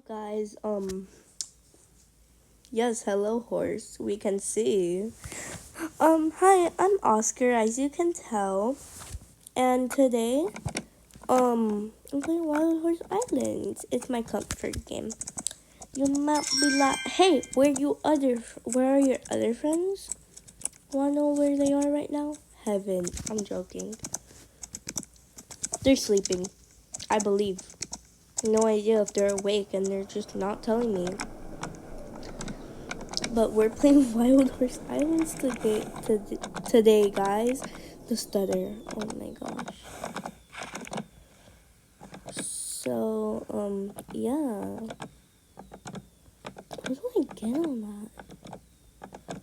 Hello guys. Yes, hello horse. We can see. Hi, I'm Oscar, as you can tell. And today, I'm playing Wild Horse Islands. It's my comfort game. You might be like, hey, where are your other friends? Wanna know where they are right now? Heaven. I'm joking. They're sleeping. I believe. No idea if they're awake and they're just not telling me. But we're playing Wild Horse Islands today, guys. The stutter. Oh my gosh. So, yeah. How do I get on that?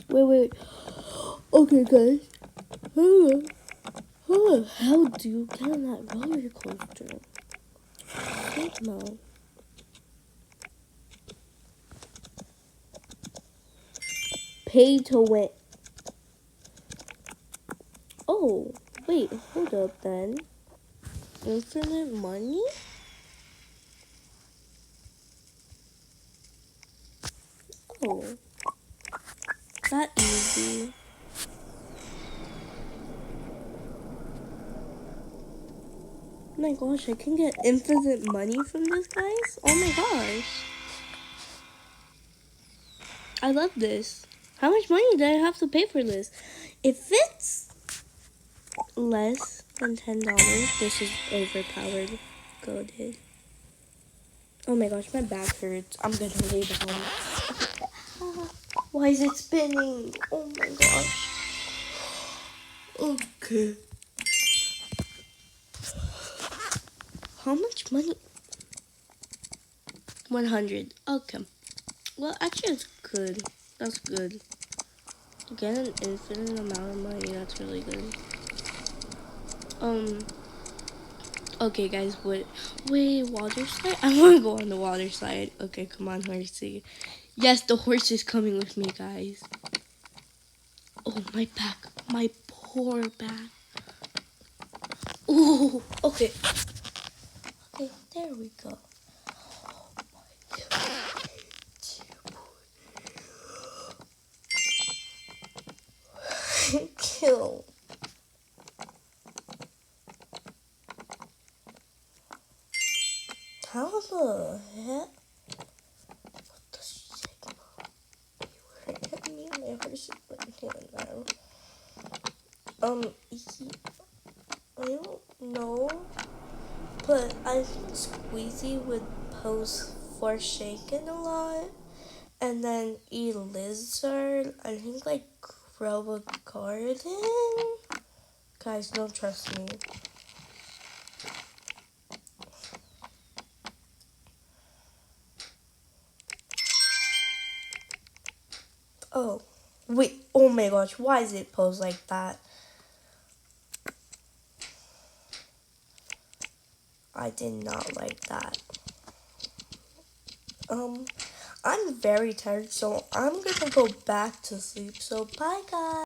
Wait. Okay, guys. How do you get on that roller coaster? No. Pay to win. Oh, wait, hold up then. Infinite money? Oh, that easy. Oh my gosh, I can get infinite money from this, guys? Oh my gosh. I love this. How much money do I have to pay for this? If it's less than $10, this is overpowered. Goaded. Oh my gosh, my back hurts. I'm gonna lay down. Why is it spinning? Oh my gosh. Okay. How much money? 100. Okay. Well, actually, it's good. That's good. To get an infinite amount of money, that's really good. Okay, guys, wait, water slide? I want to go on the water slide. Okay, come on, horsey. Yes, the horse is coming with me, guys. Oh, my back. My poor back. Ooh, okay. Okay, there we go. Kill. How the heck? What the signal? You were at me, my horse is right here now. I don't know, but I think Squeezy would pose for shaken a lot, and then Lizard, I think like grow a garden. Guys, don't trust me. Oh, wait, oh my gosh, why is it posed like that? I did not like that. I'm very tired, so I'm gonna go back to sleep. So bye, guys.